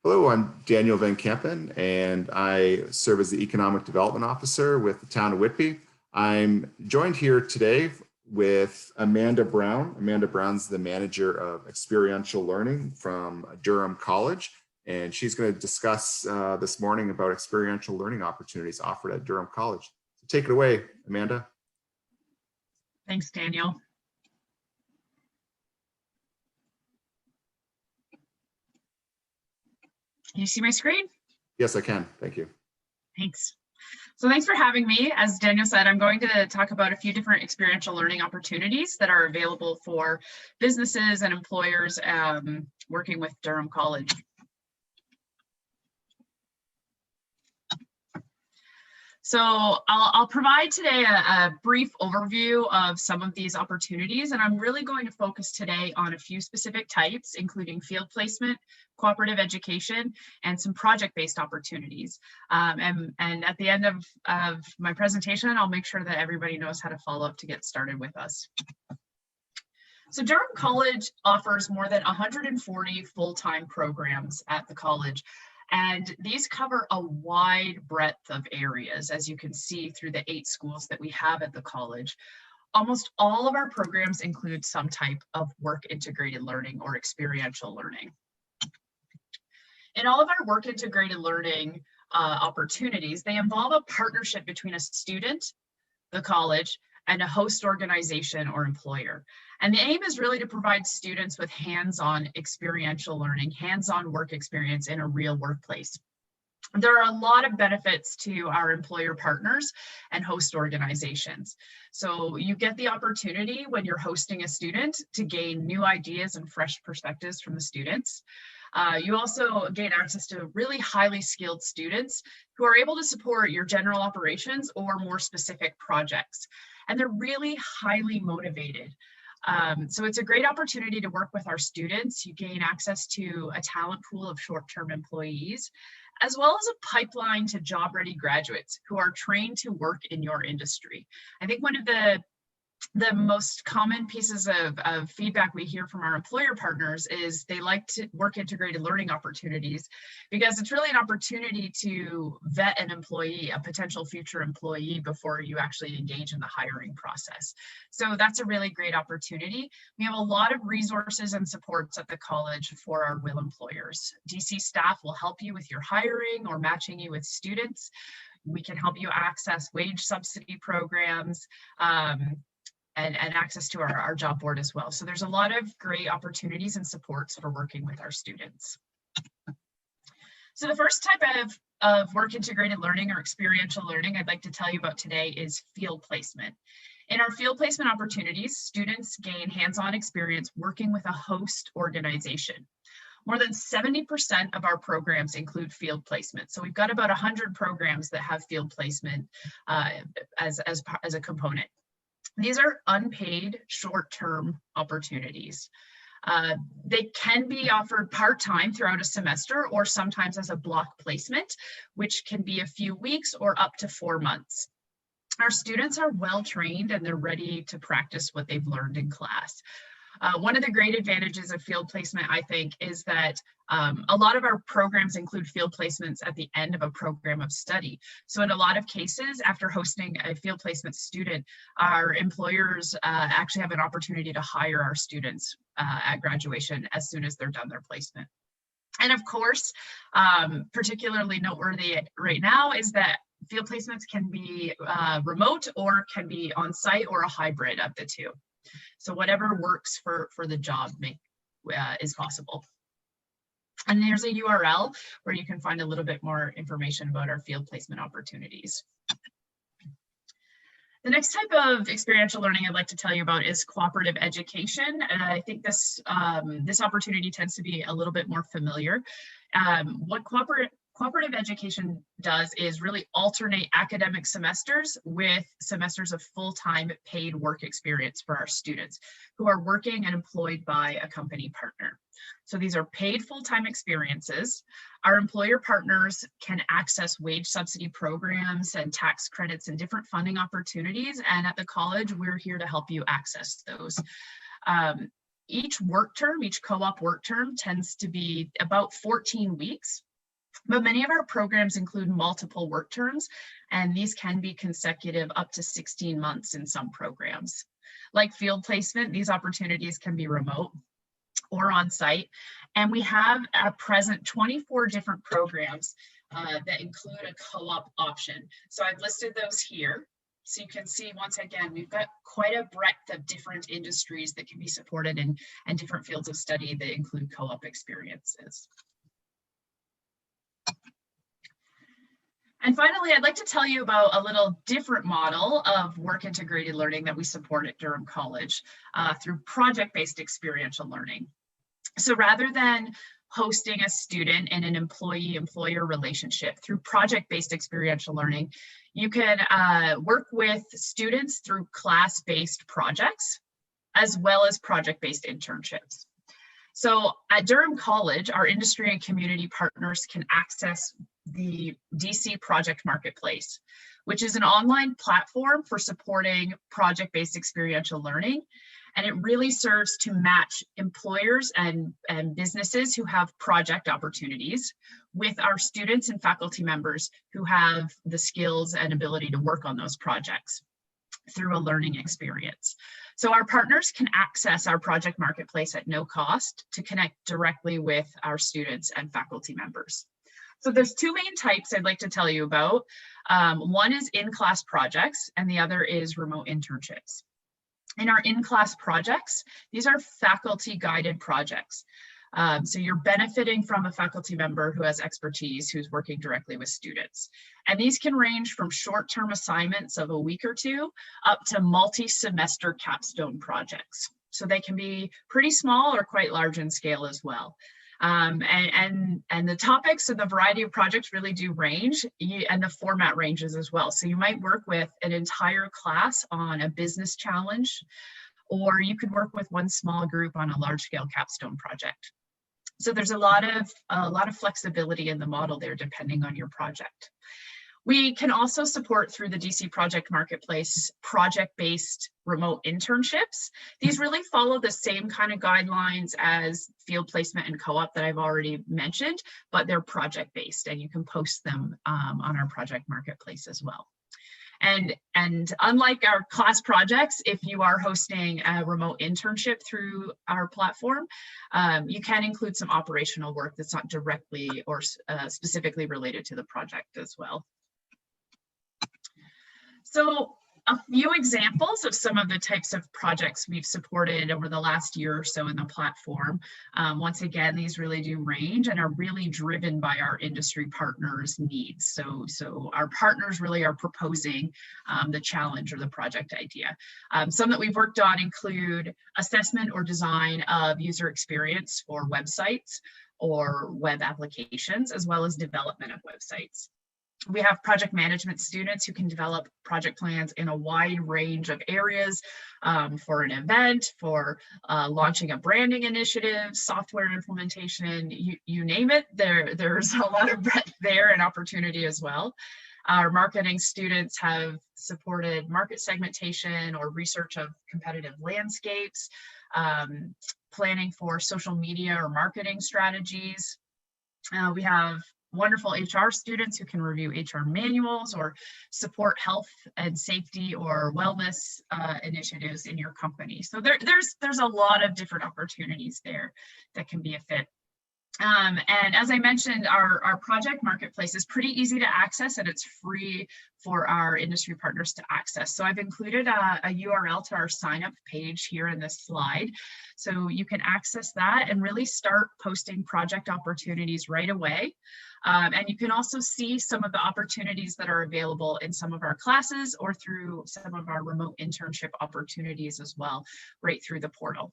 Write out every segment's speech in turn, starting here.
Hello, I'm Daniel Van Kempen, and I serve as the Economic Development Officer with the town of Whitby. I'm joined here today with Amanda Brown. Amanda Brown's the manager of experiential learning from Durham College, and she's going to discuss this morning about experiential learning opportunities offered at Durham College. So take it away, Amanda. Thanks, Daniel. Can you see my screen? Yes, I can. Thank you. Thanks. So thanks for having me. As Daniel said, I'm going to talk about a few different experiential learning opportunities that are available for businesses and employers working with Durham College. So I'll provide today a brief overview of some of these opportunities, and I'm really going to focus today on a few specific types, including field placement, cooperative education, and some project-based opportunities. And at the end of my presentation, I'll make sure that everybody knows how to follow up to get started with us. So Durham College offers more than 140 full-time programs at the college. And these cover a wide breadth of areas, as you can see through the 8 schools that we have at the college. Almost all of our programs include some type of work integrated learning or experiential learning. In all of our work integrated learning opportunities, they involve a partnership between a student, the college, and a host organization or employer. And the aim is really to provide students with hands-on experiential learning, hands-on work experience in a real workplace. There are a lot of benefits to our employer partners and host organizations. So you get the opportunity when you're hosting a student to gain new ideas and fresh perspectives from the students. You also gain access to really highly skilled students who are able to support your general operations or more specific projects. And they're really highly motivated. So it's a great opportunity to work with our students. You gain access to a talent pool of short-term employees, as well as a pipeline to job-ready graduates who are trained to work in your industry. I think one of the most common pieces of feedback we hear from our employer partners is they like to work integrated learning opportunities because it's really an opportunity to vet an employee, a potential future employee, before you actually engage in the hiring process. So that's a really great opportunity. We have a lot of resources and supports at the college for our WIL employers. DC staff will help you with your hiring or matching you with students. We can help you access wage subsidy programs, and access to our job board as well. So there's a lot of great opportunities and supports for working with our students. So the first type of work integrated learning or experiential learning I'd like to tell you about today is field placement. In our field placement opportunities, students gain hands-on experience working with a host organization. More than 70% of our programs include field placement. So we've got about 100 programs that have field placement as a component. These are unpaid short-term opportunities. They can be offered part-time throughout a semester or sometimes as a block placement, which can be a few weeks or up to 4 months. Our students are well trained and they're ready to practice what they've learned in class. One of the great advantages of field placement, I think, is that a lot of our programs include field placements at the end of a program of study. So in a lot of cases, after hosting a field placement student, our employers actually have an opportunity to hire our students at graduation as soon as they're done their placement. And of course, particularly noteworthy right now is that field placements can be remote or can be on site or a hybrid of the two. So whatever works for the job is possible. And there's a URL where you can find a little bit more information about our field placement opportunities. The next type of experiential learning I'd like to tell you about is cooperative education. And I think this opportunity tends to be a little bit more familiar. What cooperative education does is really alternate academic semesters with semesters of full-time paid work experience for our students who are working and employed by a company partner. So these are paid full-time experiences. Our employer partners can access wage subsidy programs and tax credits and different funding opportunities. And at the college, we're here to help you access those. each work term, each co-op work term tends to be about 14 weeks. But many of our programs include multiple work terms, and these can be consecutive up to 16 months in some programs. Like field placement, these opportunities can be remote or on site. And we have at present 24 different programs that include a co-op option. So I've listed those here. So you can see, once again, we've got quite a breadth of different industries that can be supported and different fields of study that include co-op experiences. And finally, I'd like to tell you about a little different model of work integrated learning that we support at Durham College through project-based experiential learning. So rather than hosting a student in an employee-employer relationship through project-based experiential learning, you can work with students through class-based projects, as well as project-based internships. So at Durham College, our industry and community partners can access the DC Project Marketplace, which is an online platform for supporting project-based experiential learning. And it really serves to match employers and businesses who have project opportunities with our students and faculty members who have the skills and ability to work on those projects through a learning experience. So our partners can access our project marketplace at no cost to connect directly with our students and faculty members. So there's two main types I'd like to tell you about. One is in-class projects and the other is remote internships. In our in-class projects, these are faculty guided projects. So you're benefiting from a faculty member who has expertise, who's working directly with students. And these can range from short-term assignments of a week or two up to multi-semester capstone projects. So they can be pretty small or quite large in scale as well. And the topics and the variety of projects really do range, and the format ranges as well. So you might work with an entire class on a business challenge, or you could work with one small group on a large-scale capstone project. So there's a lot of flexibility in the model there, depending on your project. We can also support through the DC Project Marketplace project-based remote internships. These really follow the same kind of guidelines as field placement and co-op that I've already mentioned, but they're project-based, and you can post them on our project marketplace as well. And unlike our class projects, if you are hosting a remote internship through our platform, you can include some operational work that's not directly or specifically related to the project as well. So a few examples of some of the types of projects we've supported over the last year or so in the platform. Once again, these really do range and are really driven by our industry partners' needs. So our partners really are proposing the challenge or the project idea. Some that we've worked on include assessment or design of user experience for websites or web applications, as well as development of websites. We have project management students who can develop project plans in a wide range of areas for an event, for launching a branding initiative, software implementation, you name it. There's a lot of breadth there and opportunity as well. Our marketing students have supported market segmentation or research of competitive landscapes, planning for social media or marketing strategies. We have wonderful HR students who can review HR manuals or support health and safety or wellness initiatives in your company. So there's a lot of different opportunities there that can be a fit. And as I mentioned, our project marketplace is pretty easy to access, and it's free for our industry partners to access. So I've included a URL to our sign up page here in this slide. So you can access that and really start posting project opportunities right away. And you can also see some of the opportunities that are available in some of our classes or through some of our remote internship opportunities as well, right through the portal.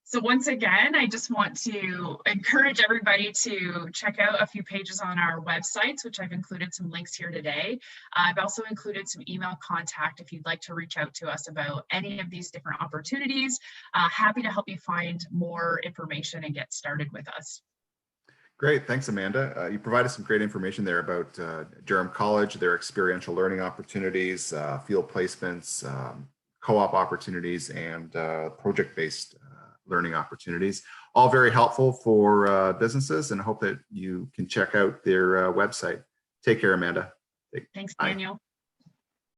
So once again, I just want to encourage everybody to check out a few pages on our websites, which I've included some links here today. I've also included some email contact if you'd like to reach out to us about any of these different opportunities. Happy to help you find more information and get started with us. Great, thanks, Amanda. You provided some great information there about Durham College, their experiential learning opportunities, field placements, co-op opportunities and project-based learning opportunities. All very helpful for businesses, and I hope that you can check out their website. Take care, Amanda. Thanks, Bye. Daniel.